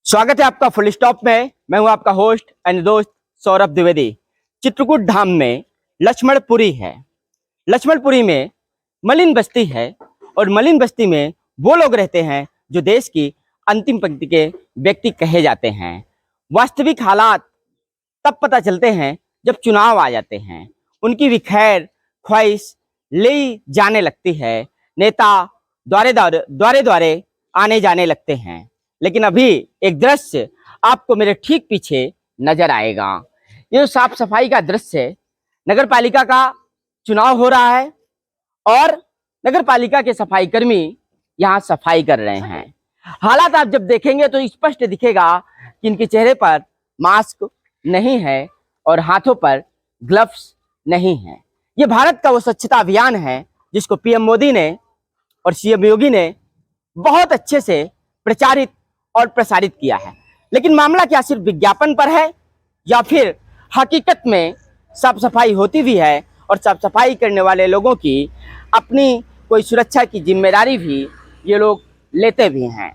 स्वागत है आपका फुल स्टॉप में। मैं हूं आपका होस्ट एंड दोस्त सौरभ द्विवेदी। चित्रकूट धाम में लक्ष्मणपुरी है। लक्ष्मणपुरी में मलिन बस्ती है और मलिन बस्ती में वो लोग रहते हैं जो देश की अंतिम पंक्ति के व्यक्ति कहे जाते हैं। वास्तविक हालात तब पता चलते हैं जब चुनाव आ जाते हैं। उनकी भी खैर ख्वाहिश ले जाने लगती है। नेता द्वारे द्वारे आने जाने लगते हैं। लेकिन अभी एक दृश्य आपको मेरे ठीक पीछे नजर आएगा। ये जो साफ सफाई का दृश्य है, नगर पालिका का चुनाव हो रहा है और नगर पालिका के सफाई कर्मी यहाँ सफाई कर रहे हैं। हालात आप जब देखेंगे तो स्पष्ट दिखेगा कि इनके चेहरे पर मास्क नहीं है और हाथों पर ग्लव्स नहीं है। ये भारत का वो स्वच्छता अभियान है जिसको पीएम मोदी ने और सीएम योगी ने बहुत अच्छे से प्रचारित और प्रसारित किया है। लेकिन मामला क्या सिर्फ विज्ञापन पर है या फिर हकीकत में साफ सफाई होती भी है और साफ सफाई करने वाले लोगों की अपनी कोई सुरक्षा की जिम्मेदारी भी ये लोग लेते भी हैं।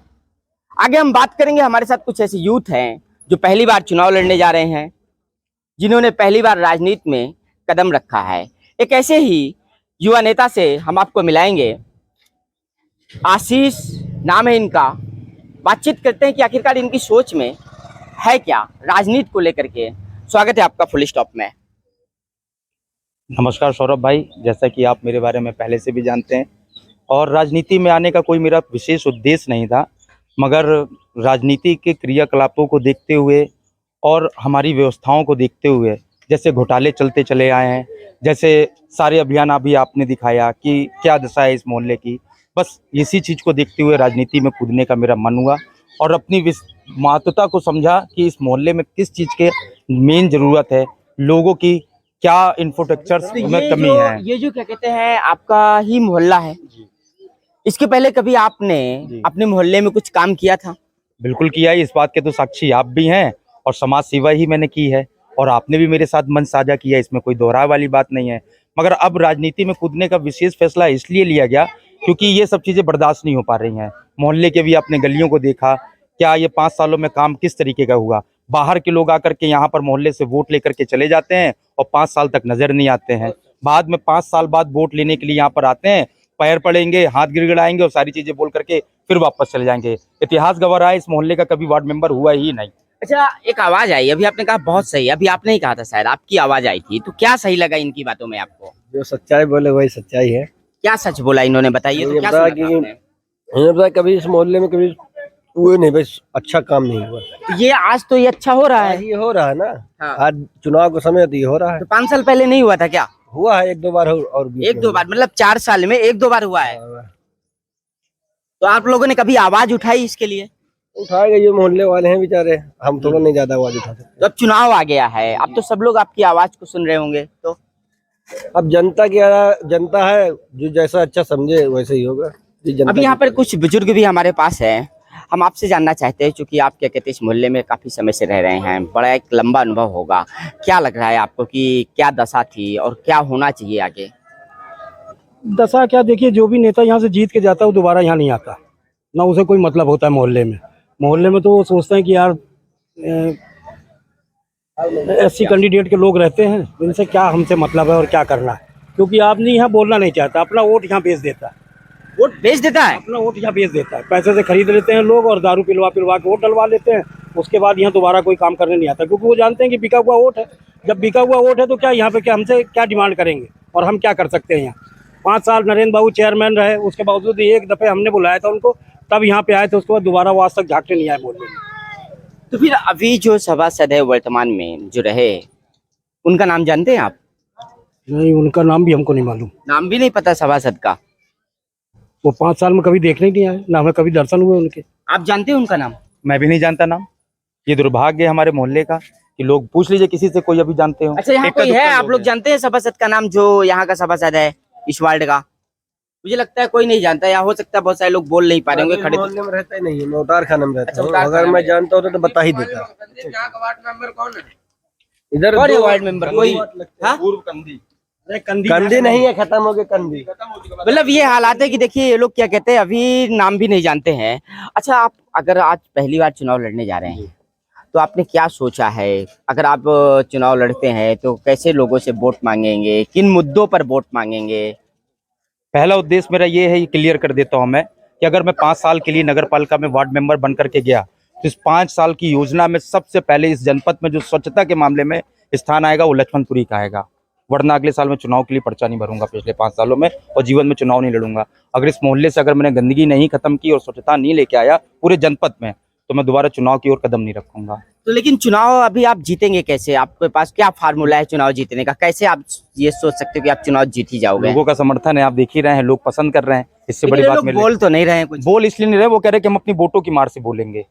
आगे हम बात करेंगे। हमारे साथ कुछ ऐसे यूथ हैं जो पहली बार चुनाव लड़ने जा रहे हैं, जिन्होंने पहली बार राजनीति में कदम रखा है। एक ऐसे ही युवा नेता से हम आपको मिलाएंगे। आशीष नाम है इनका। बातचीत करते हैं कि आखिरकार इनकी सोच में है क्या राजनीति को लेकर के। स्वागत है आपका फुल स्टॉप में। नमस्कार सौरभ भाई, जैसा कि आप मेरे बारे में पहले से भी जानते हैं और राजनीति में आने का कोई मेरा विशेष उद्देश्य नहीं था, मगर राजनीति के क्रियाकलापों को देखते हुए और हमारी व्यवस्थाओं को देखते हुए, जैसे घोटाले चलते चले आए हैं, जैसे सारे अभियान अभी आपने दिखाया कि क्या दशा है इस मोहल्ले की, बस इसी चीज़ को देखते हुए राजनीति में कूदने का मेरा मन हुआ और अपनी महत्वता को समझा कि इस मोहल्ले में किस चीज़ के मेन ज़रूरत है, लोगों की क्या इंफ्रास्ट्रक्चर में कमी है। ये जो क्या कहते हैं आपका ही मोहल्ला है, इसके पहले कभी आपने अपने मोहल्ले में कुछ काम किया था? बिल्कुल किया है, इस बात के तो साक्षी आप भी हैं और समाज सेवा ही मैंने की है और आपने भी मेरे साथ मन साझा किया, इसमें कोई दोहराव वाली बात नहीं है। मगर अब राजनीति में कूदने का विशेष फैसला इसलिए लिया गया क्योंकि ये सब चीज़ें बर्दाश्त नहीं हो पा रही हैं। मोहल्ले के भी आपने गलियों को देखा, क्या ये 5 सालों में काम किस तरीके का हुआ। बाहर के लोग आकर के यहाँ पर मोहल्ले से वोट लेकर के चले जाते हैं और 5 साल तक नजर नहीं आते हैं। बाद में 5 साल बाद वोट लेने के लिए यहाँ पर आते हैं, पैर पड़ेंगे, हाथ गिड़गिड़ाएंगे और सारी चीजें बोल करके फिर वापस चले जाएंगे। इतिहास गवाह रहा है, इस मोहल्ले का कभी वार्ड मेंबर हुआ ही नहीं। अच्छा, एक आवाज आई, अभी आपने कहा बहुत सही, अभी आपने ही कहा था शायद, आपकी आवाज आई थी, तो क्या सही लगा इनकी बातों में आपको? जो सच्चाई बोले वही सच्चाई है। क्या सच बोला इन्होंने, बताइए तो। क्या सुना था आपने? हमें पता कभी इस मोहल्ले में कभी हुए नहीं, बस अच्छा काम नहीं हुआ। तो ये आज तो ये अच्छा हो रहा है। ये हो रहा है ना। हाँ। आज चुनाव का समय तो ये हो रहा है। तो 5 साल पहले नहीं हुआ था क्या? हुआ है 1-2 बार और भी 1-2 बार, मतलब 4 साल में 1-2 बार हुआ है। तो आप लोगों ने कभी आवाज उठाई इसके लिए? उठाएगा, ये मोहल्ले वाले हैं बेचारे, हम तो नहीं ज्यादा आवाज उठा सकते। तो अब चुनाव आ गया है, अब तो सब लोग आपकी आवाज को सुन रहे होंगे, तो अब जनता है, जो जैसा अच्छा समझे वैसे ही होगा। अभी यहाँ पर कुछ बुजुर्ग भी हमारे पास है। हम आपसे जानना चाहते हैं, क्योंकि आप क्या कहते हैं इस मोहल्ले में काफी समय से रह रहे हैं, बड़ा एक लंबा अनुभव होगा, क्या लग रहा है आपको कि क्या दशा थी और क्या होना चाहिए आगे? दशा क्या, देखिए जो भी नेता यहाँ से जीत के जाता है वो दोबारा यहाँ नहीं आता, ना उसे कोई मतलब होता है मोहल्ले में तो वो सोचते हैं कि यार ऐसी कैंडिडेट के लोग रहते हैं, इनसे क्या हमसे मतलब है और क्या करना है, क्योंकि आदमी यहाँ बोलना नहीं चाहता, अपना वोट यहाँ बेच देता है। वोट बेच देता है? अपना वोट यहाँ बेच देता है, पैसे से खरीद लेते हैं लोग और दारू पिलवा के वोट डलवा लेते हैं। उसके बाद यहाँ दोबारा कोई काम करने नहीं आता, क्योंकि वो जानते हैं कि बिका हुआ वोट है। जब बिका हुआ वोट है तो क्या यहाँ पे क्या हमसे क्या डिमांड करेंगे और हम क्या कर सकते हैं। यहाँ 5 साल नरेंद्र बाबू चेयरमैन रहे, उसके बावजूद एक दफे हमने बुलाया था उनको, तब यहाँ पे आए थे, उसके बाद दोबारा वो आज तक झांकने नहीं आए बोलने में। तो फिर अभी जो सभासद है वर्तमान में जो रहे, उनका नाम जानते हैं आप? नहीं, उनका नाम भी हमको नहीं मालूम। नाम भी नहीं पता सभासद का? वो 5 साल में कभी देखने ही नहीं आए, ना हमें कभी दर्शन हुए उनके। आप जानते हैं उनका नाम? मैं भी नहीं जानता नाम। ये दुर्भाग्य है हमारे मोहल्ले का कि लोग पूछ लीजिए किसी से, कोई अभी जानते हो। अच्छा, यहाँ कोई है आप लोग जानते हैं सभासद का नाम, जो यहाँ का सभासद है इस वार्ड का? मुझे लगता है कोई नहीं जानता, या हो सकता है बहुत सारे लोग बोल नहीं पा रहे होंगे। खड़े मोहल्ले में रहता ही नहीं है, मैं उतार खाना में रहता हूँ। अच्छा, अगर मैं जानता होता तो बता ही देता। इधर कौन है वार्ड मेंबर? कोई? हाँ? कंदी नहीं है, खत्म हो गए कंदी। मतलब ये हालात है कि देखिए ये लोग क्या कहते हैं, अभी नाम भी नहीं जानते हैं। अच्छा, आप अगर आज पहली बार चुनाव लड़ने जा रहे हैं तो आपने क्या सोचा है? अगर आप चुनाव लड़ते हैं तो कैसे लोगों से वोट मांगेंगे, किन मुद्दों पर वोट मांगेंगे? पहला उद्देश्य मेरा ये है, क्लियर कर देता हूं मैं, कि अगर मैं 5 साल के लिए नगर पालिका में वार्ड मेंबर बन करके गया तो इस 5 साल की योजना में सबसे पहले इस जनपद में जो स्वच्छता के मामले में स्थान आएगा वो लक्ष्मणपुरी का आएगा। वरना अगले साल मैं चुनाव के लिए पर्चा नहीं भरूंगा पिछले 5 सालों में, और जीवन में चुनाव नहीं लड़ूंगा। अगर इस मोहल्ले से अगर मैंने गंदगी नहीं खत्म की और स्वच्छता नहीं लेके आया पूरे जनपद में, तो मैं दोबारा चुनाव की ओर कदम नहीं रखूंगा। तो लेकिन चुनाव अभी आप जीतेंगे कैसे? आपके पास क्या फार्मूला है चुनाव जीतने का? कैसे आप ये सोच सकते हो कि आप चुनाव जीत ही जाओगे? लोगों का समर्थन है, आप देख ही रहे हैं, लोग पसंद कर रहे हैं। इससे लेकिन बड़ी ये बात लोग मेरे बोल तो नहीं रहे हैं कुछ। बोल इसलिए नहीं रहे, वो कह रहे हैं कि हम अपनी वोटों की मार से बोलेंगे।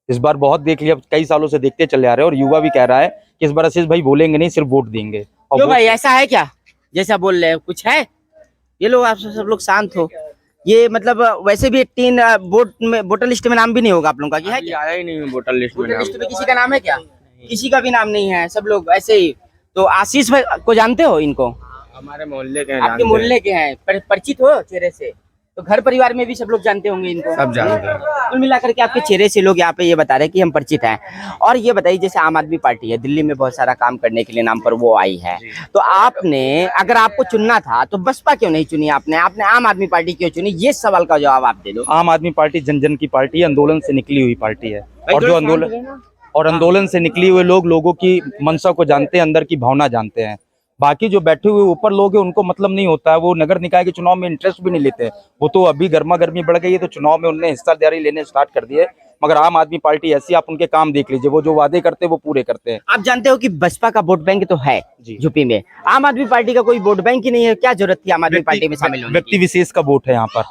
इस बार बहुत देख लिया, कई सालों से देखते चले आ रहे हैं, और युवा भी कह रहा है कि इस बार आशीष भाई बोलेंगे नहीं, सिर्फ वोट देंगे। और क्यों भाई, ऐसा है क्या जैसा बोल रहे हैं? कुछ है? ये लोग आप सब लोग शांत हो। ये मतलब वैसे भी 3 वोटर लिस्ट में नाम भी नहीं होगा आप लोगों का, क्या है? क्या आया ही नहीं वोटर लिस्ट में वोटर लिस्ट में किसी का नाम है क्या? किसी का भी नाम नहीं है, सब लोग ऐसे ही। तो आशीष भाई को जानते हो? इनको हमारे मोहल्ले के आपके मोहल्ले के हैं, परिचित हो चेहरे से? तो घर परिवार में भी सब लोग जानते होंगे इनको, सब जानते हैं। कुल मिलाकर के आपके चेहरे से लोग यहाँ पे ये बता रहे हैं कि हम परिचित हैं। और ये बताइए, जैसे आम आदमी पार्टी है, दिल्ली में बहुत सारा काम करने के लिए नाम पर वो आई है, तो आपने अगर आपको चुनना था तो बसपा क्यों नहीं चुनी? आपने आम आदमी पार्टी क्यों चुनी? ये सवाल का जवाब आप दे दो। आम आदमी पार्टी जन जन की पार्टी है, आंदोलन से निकली हुई पार्टी है, और जो आंदोलन से निकली हुए लोगों की मंशा को जानते हैं, अंदर की भावना जानते हैं। बाकी जो बैठे हुए ऊपर लोग हैं उनको मतलब नहीं होता है, वो नगर निकाय के चुनाव में इंटरेस्ट भी नहीं लेते हैं। वो तो अभी गर्मा गर्मी बढ़ गई है तो चुनाव में उन्होंने हिस्सेदारी लेने स्टार्ट कर दिए। मगर आम आदमी पार्टी ऐसी, आप उनके काम देख लीजिए, वो जो वादे करते हैं वो पूरे करते हैं। आप जानते हो कि बसपा का वोट बैंक तो है यूपी में, आम आदमी पार्टी का कोई वोट बैंक ही नहीं है। क्या जरूरत थी आम आदमी पार्टी में शामिल होने की? व्यक्ति विशेष का वोट है यहाँ पर,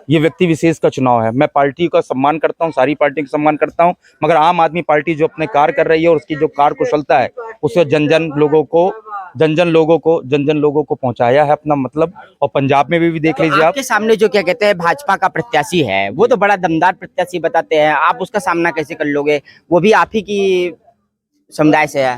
ये व्यक्ति विशेष का चुनाव है। मैं पार्टी का सम्मान करता हूँ, सारी पार्टी का सम्मान करता हूँ, मगर आम आदमी पार्टी जो अपने कार्य कर रही है और उसकी जो कार्य कुशलता है, उसे जन जन लोगों को पहुंचाया है अपना मतलब। और पंजाब में भी देख लीजिए आप। आपके सामने जो क्या कहते हैं भाजपा का प्रत्याशी है, वो तो बड़ा दमदार प्रत्याशी बताते हैं, आप उसका सामना कैसे कर लोगे? वो भी आप ही की समुदाय से है।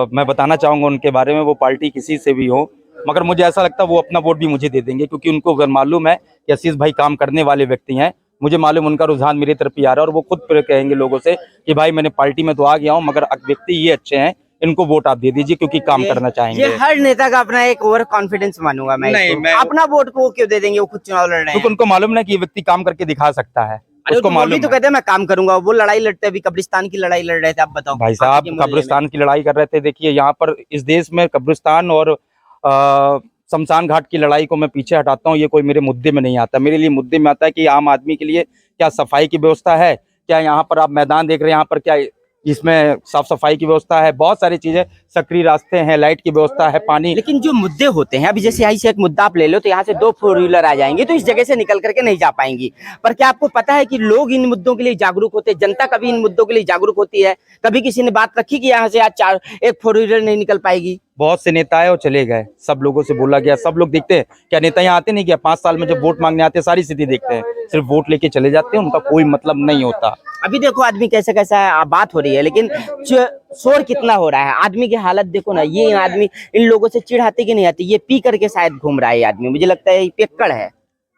मैं बताना चाहूंगा उनके बारे में, वो पार्टी किसी से भी हो, मगर मुझे ऐसा लगता है वो अपना वोट भी मुझे दे देंगे, क्योंकि उनको अगर मालूम है कि आशीष भाई काम करने वाले व्यक्ति हैं। मुझे मालूम उनका रुझान मेरी तरफ ही आ रहा है, और वो खुद कहेंगे लोगों से कि भाई मैंने पार्टी में तो आ गया हूँ, मगर व्यक्ति ये अच्छे हैं, इनको वोट आप दे दीजिए क्योंकि काम करना चाहेंगे। ये हर नेता का अपना एक ओवर कॉन्फिडेंस मानूंगा मैं नहीं, इसको। अपना वोट को क्यों दे देंगे? वो खुद चुनाव लड़ रहे हैं, क्योंकि उनको मालूम है कि ये व्यक्ति काम करके दिखा सकता है। अरे उसको तो वो भी मालूम तो है। कहते हैं मैं काम करूंगा। वो लड़ाई लड़ते अभी कब्रिस्तान की लड़ाई लड़ रहे थे, आप बताओ भाई साहब कब्रिस्तान की लड़ाई कर रहे थे। देखिए यहाँ पर इस देश में कब्रिस्तान और शमशान घाट की लड़ाई को मैं पीछे हटाता हूँ, ये कोई मेरे मुद्दे में नहीं आता। मेरे लिए मुद्दे में आता है कि आम आदमी के लिए क्या सफाई की व्यवस्था है, क्या यहाँ पर आप मैदान देख रहे हैं, यहाँ पर क्या इसमें साफ सफाई की व्यवस्था है, बहुत सारी चीजें, सक्रिय रास्ते हैं, लाइट की व्यवस्था है, पानी। लेकिन जो मुद्दे होते हैं, अभी जैसे यहाँ से एक मुद्दा आप ले लो तो यहाँ से 2 4 व्हीलर आ जाएंगे तो इस जगह से निकल करके नहीं जा पाएंगी। पर क्या आपको पता है कि लोग इन मुद्दों के लिए जागरूक होते हैं? जनता कभी इन मुद्दों के लिए जागरूक होती है? कभी किसी ने बात रखी कि यहाँ से आज 1 4 व्हीलर नहीं निकल पाएगी? बहुत से नेता आए और चले गए, सब लोगों से बोला गया, सब लोग देखते हैं। क्या नेता यहाँ आते नहीं? क्या 5 साल में जब वोट मांगने आते हैं सारी स्थिति देखते हैं, सिर्फ वोट लेके चले जाते हैं, उनका कोई मतलब नहीं होता। अभी देखो आदमी कैसा कैसा बात हो रही है, लेकिन शोर कितना हो रहा है। आदमी की हालत देखो ना, ये आदमी इन लोगों से चिढ़ाती कि नहीं आती? ये पी करके शायद घूम रहा है ये आदमी, मुझे लगता है ये पियक्कड़ है।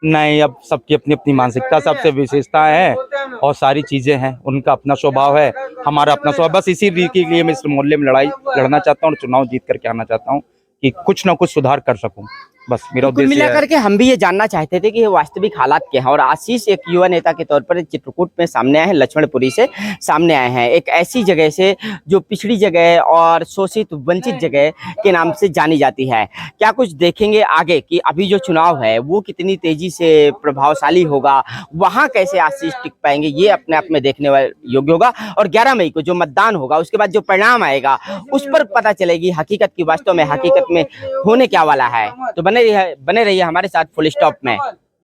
नहीं, अब सबकी अपनी अपनी मानसिकता, सबसे विशेषताएं हैं और सारी चीजें हैं, उनका अपना स्वभाव है, हमारा अपना स्वभाव। बस इसी के लिए मैं इस मोहल्ले में लड़ाई लड़ना चाहता हूँ और चुनाव जीत करके आना चाहता हूँ कि कुछ ना कुछ सुधार कर सकूं, बस मेरा कुल उद्देश्य मिलाकर है। के हम भी ये जानना चाहते थे कि ये वास्तविक हालात क्या है। और आशीष एक युवा नेता के तौर पर चित्रकूट में सामने आए हैं, लक्ष्मणपुरी से सामने आए हैं, एक ऐसी जगह से जो पिछड़ी जगह और शोषित वंचित जगह के नाम से जानी जाती है। क्या कुछ देखेंगे आगे कि अभी जो चुनाव है वो कितनी तेजी से प्रभावशाली होगा, वहां कैसे आशीष टिक पाएंगे, ये अपने आप में देखने वाले योग्य होगा। और 11 मई को जो मतदान होगा उसके बाद जो परिणाम आएगा उस पर पता चलेगी हकीकत की, वास्तव में हकीकत में होने क्या वाला है। तो बने रहिए हमारे साथ फुल स्टॉप में।